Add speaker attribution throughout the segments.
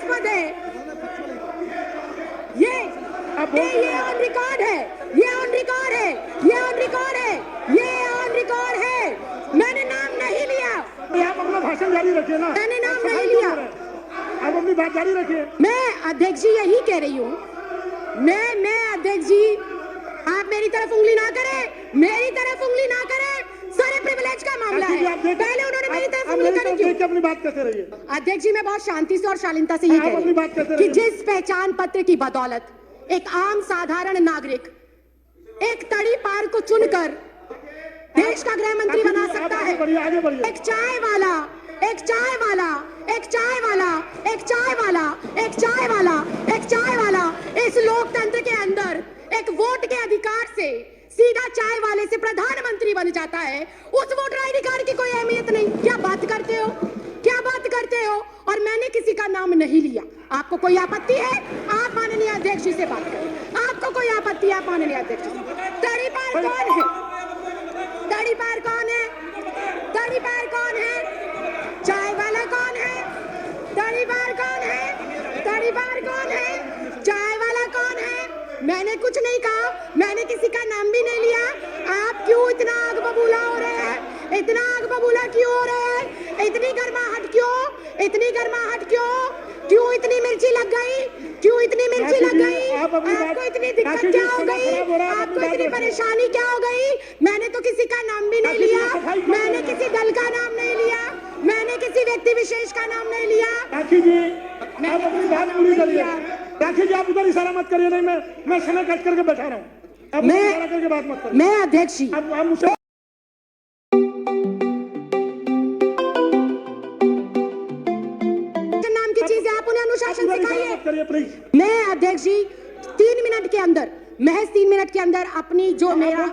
Speaker 1: हास्यास्पद है। ये ऑन रिकॉर्ड है, ये ऑन रिकॉर्ड है, ये ऑन रिकॉर्ड है, ये ऑन रिकॉर्ड है। मैंने नाम नहीं लिया।
Speaker 2: आप अपना भाषण जारी रखिए ना।
Speaker 1: मैंने नाम नहीं लिया।
Speaker 2: आप अपनी बात जारी रखिए।
Speaker 1: मैं अध्यक्ष जी यही कह रही हूँ। मैं अध्यक्ष जी, आप मेरी तरफ उंगली ना करें, मेरी तरफ उंगली ना करें। सारे प्रिविलेज का मामला है। पहले उन्होंने मेरी तरफ उंगली करी क्यों?
Speaker 2: अपनी बात करते रहिए।
Speaker 1: अध्यक्ष जी, मैं बहुत शांति से और शालीनता से ये कह रही हूँ कि जिस पहचान पत्र की बदौलत एक आम साधारण नागरिक एक तड़ी पार को चुनकर देश का गृह मंत्री बना सकता है। एक चाय वाला, एक चाय वाला, एक चाय वाला, एक चाय वाला, एक चाय वाला, एक चाय वाला इस लोकतंत्र के अंदर एक वोट के अधिकार से सीधा चाय वाले से प्रधानमंत्री बन जाता है। उस वोटर अधिकार की कोई अहमियत नहीं। क्या बात करते हो, क्या बात करते हो? और मैंने किसी का नाम नहीं लिया। आपको कोई आपत्ति है? आप माननीय अध्यक्ष जी से बात करें। आपको कोई आपत्ति है? आप माननीय अध्यक्ष जी। तड़ी पार कौन है? तड़ी पार कौन है? तड़ी पार कौन है? चाय वाला कौन है? तड़ी पार कौन है? तड़ी पार कौन है? चाय वाला कौन है? मैंने कुछ नहीं कहा, मैंने किसी का नाम भी नहीं लिया। आप क्यों इतना आग बबूला हो रहे हैं? इतना आग बबूला क्यों हो रहे हैं? इतनी गर्माहट क्यों? इतनी गर्माहट क्यों? क्यों इतनी मिर्ची लग गई? क्यों इतनी मिर्ची लग गई? आपको इतनी दिक्कत क्या हो गई? आपको इतनी परेशानी क्या हो गई? मैंने तो किसी का नाम भी नहीं लिया। मैंने किसी दल का नाम नहीं लिया। मैंने किसी व्यक्ति विशेष का नाम नहीं लिया।
Speaker 2: राखी जी, आप अपनी बात पूरी करिए। राखी जी, आप उधर इशारा मत करिए। नहीं, मैं समय कट करके बैठा रहा हूँ।
Speaker 1: मैं अध्यक्ष जी,
Speaker 2: आप मुझसे
Speaker 1: नाम की चीज है, आप उन्हें अनुशासन सिखाइए। मैं अध्यक्ष जी 3 मिनट के अंदर, महज 3 मिनट के अंदर अपनी जो मेरा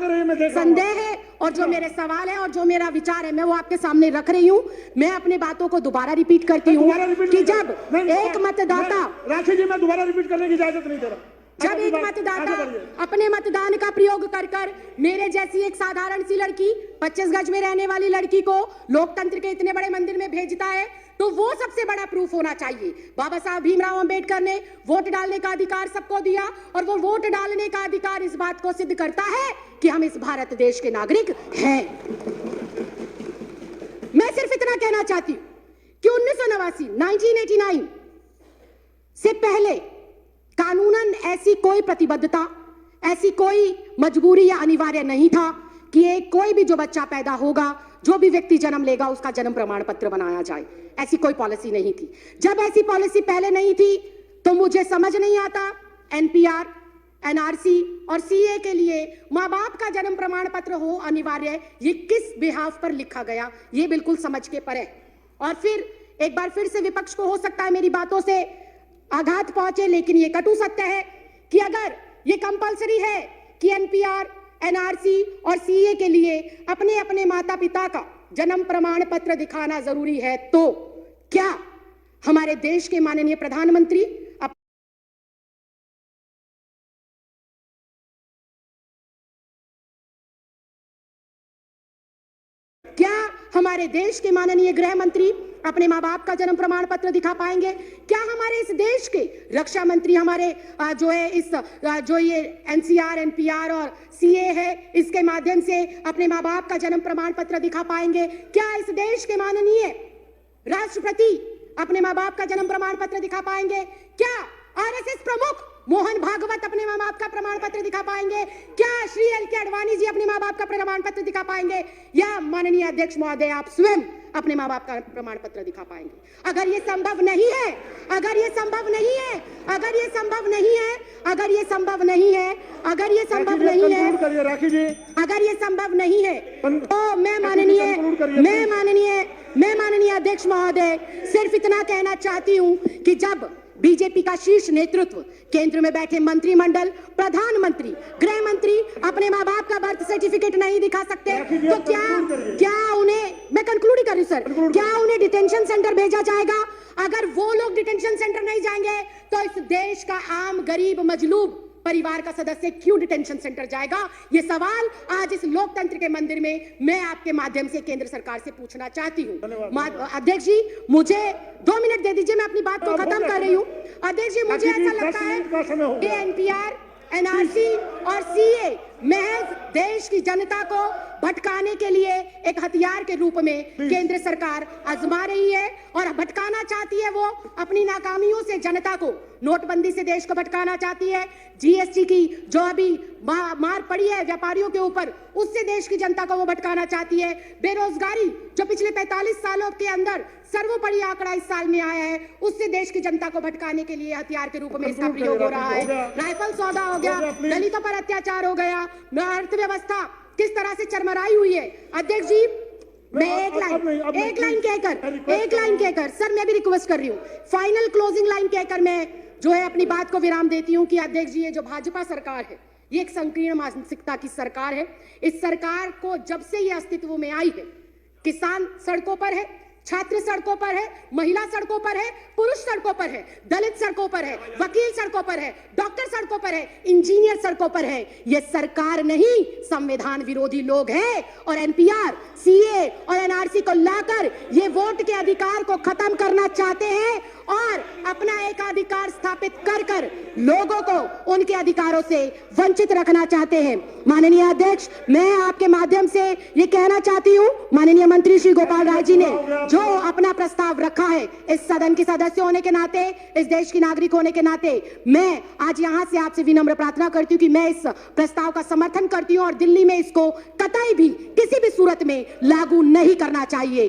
Speaker 1: संदेह है और जो मेरे सवाल है और जो मेरा विचार है, मैं वो आपके सामने रख रही हूँ। मैं अपने बातों को दोबारा रिपीट करती हूँ कि जब एक मतदाता,
Speaker 2: राखी जी, मैं दोबारा रिपीट करने की इजाजत नहीं दे रहा।
Speaker 1: जब एक मतदाता अपने मतदान का प्रयोग कर मेरे जैसी एक साधारण सी लड़की, 25 गज में रहने वाली लड़की को लोकतंत्र के इतने बड़े मंदिर में भेजता है, तो वो सबसे बड़ा प्रूफ होना चाहिए। बाबा साहब भीमराव अंबेडकर ने वोट डालने का अधिकार सबको दिया और वो वोट डालने का अधिकार इस बात को सिद्ध करता है कि हम इस भारत देश के नागरिक हैं। मैं सिर्फ इतना कहना चाहती हूं कि 1989 से पहले कानूनन ऐसी कोई प्रतिबद्धता, ऐसी कोई मजबूरी या अनिवार्य नहीं था कि एक कोई भी जो बच्चा पैदा होगा, जो भी व्यक्ति जन्म लेगा, उसका जन्म प्रमाण पत्र बनाया जाए। ऐसी कोई पॉलिसी नहीं थी। जब ऐसी पॉलिसी पहले नहीं थी तो मुझे समझ नहीं आता एनपीआर, एनआरसी और सीए के लिए माँ बाप का जन्म प्रमाण पत्र हो अनिवार्य, ये किस बिहाफ पर लिखा गया, ये बिल्कुल समझ के परे। और फिर एक बार फिर से विपक्ष को हो सकता है मेरी बातों से आघात पहुंचे, लेकिन ये कटु सत्य है कि अगर ये कंपलसरी है कि एनपीआर, एनआरसी और सीए के लिए अपने अपने माता पिता का जन्म प्रमाण पत्र दिखाना जरूरी है, तो क्या हमारे देश के माननीय प्रधानमंत्री क्या हमारे देश के माननीय गृह मंत्री अपने माँ बाप का जन्म प्रमाण पत्र दिखा पाएंगे? क्या हमारे इस देश के रक्षा मंत्री हमारे जो ये एनसीआर, एनपीआर और सीए है, इसके माध्यम से अपने माँ बाप का जन्म प्रमाण पत्र दिखा पाएंगे? क्या इस देश के माननीय राष्ट्रपति अपने माँ बाप का जन्म प्रमाण पत्र दिखा पाएंगे? क्या आरएसएस प्रमुख मोहन भागवत अपने माँ बाप का प्रमाण पत्र दिखा पाएंगे? क्या श्री एल.के. आडवाणी जी अपने माँ बाप का प्रमाण पत्र दिखा पाएंगे? या माननीय अध्यक्ष महोदय आप स्वयं अपने माँ बाप का प्रमाण पत्र दिखा पाएंगे? अगर ये संभव नहीं है, अगर ये संभव नहीं है, अगर ये संभव नहीं है, अगर ये संभव नहीं है, अगर ये संभव नहीं है, अगर ये संभव नहीं है, तो मैं माननीय अध्यक्ष महोदय सिर्फ इतना कहना चाहती हूँ कि जब बीजेपी का शीर्ष नेतृत्व, केंद्र में बैठे मंत्रिमंडल, प्रधानमंत्री, गृह मंत्री अपने माँ बाप का बर्थ सर्टिफिकेट नहीं दिखा सकते, तो क्या उन्हें, मैं कंक्लूड कर रही हूं सर, क्या उन्हें डिटेंशन सेंटर भेजा जाएगा? अगर वो लोग डिटेंशन सेंटर नहीं जाएंगे तो इस देश का आम गरीब मजलूब परिवार का सदस्य क्यों डिटेंशन सेंटर जाएगा? ये सवाल आज इस लोकतंत्र के मंदिर में मैं आपके माध्यम से केंद्र सरकार से पूछना चाहती हूँ। अध्यक्ष जी, मुझे 2 मिनट दे दीजिए, मैं अपनी बात को खत्म कर रही हूँ। अध्यक्ष जी, मुझे ऐसा लगता है कि एनपीआर, एनआरसी और सीए महज देश की जनता को भटकाने के लिए एक हथियार के रूप में केंद्र सरकार आजमा रही है और भटकाना चाहती है वो अपनी नाकामियों से जनता को। नोटबंदी से देश को भटकाना चाहती है, जीएसटी की जो अभी मार पड़ी है व्यापारियों के ऊपर, उससे देश की जनता को वो भटकाना चाहती है। बेरोजगारी जो पिछले 45 सालों के अंदर सर्वोपरि आंकड़ा इस साल में आया है, उससे देश की जनता को भटकाने के लिए हथियार के रूप में इसका प्रयोग हो रहा है। राइफल सौदा हो गया, दलितों पर अत्याचार हो गया, अर्थव्यवस्था किस तरह से चरमराई हुई है। अध्यक्ष जी, मैं एक लाइन कहकर सर, मैं भी रिक्वेस्ट कर रही हूँ, फाइनल क्लोजिंग लाइन कहकर मैं जो है अपनी बात को विराम देती हूँ कि अध्यक्ष जी, ये जो भाजपा सरकार है, ये एक संकीर्ण मानसिकता की सरकार है। इस सरकार को जब से ये अस्तित्व में आई है, किसान सड़कों पर है, छात्र सड़कों पर है, महिला सड़कों पर है, पुरुष सड़कों पर है, दलित सड़कों पर है, वकील सड़कों पर है, डॉक्टर सड़कों पर है, इंजीनियर सड़कों पर है। यह सरकार नहीं, संविधान विरोधी लोग हैं और एनपीआर, सीए और एनआरसी को लाकर ये वोट के अधिकार को खत्म करना चाहते हैं और अपना एकाधिकार स्थापित कर कर लोगों को उनके अधिकारों से वंचित रखना चाहते हैं। माननीय अध्यक्ष, मैं आपके माध्यम से ये कहना चाहती हूँ, माननीय मंत्री श्री गोपाल राय जी ने जो अपना प्रस्ताव रखा है, इस सदन की सदस्य होने के नाते, इस देश की नागरिक होने के नाते, मैं आज यहां से आपसे विनम्र प्रार्थना करती हूं कि मैं इस प्रस्ताव का समर्थन करती हूं और दिल्ली में इसको कतई भी किसी भी सूरत में लागू नहीं करना चाहिए।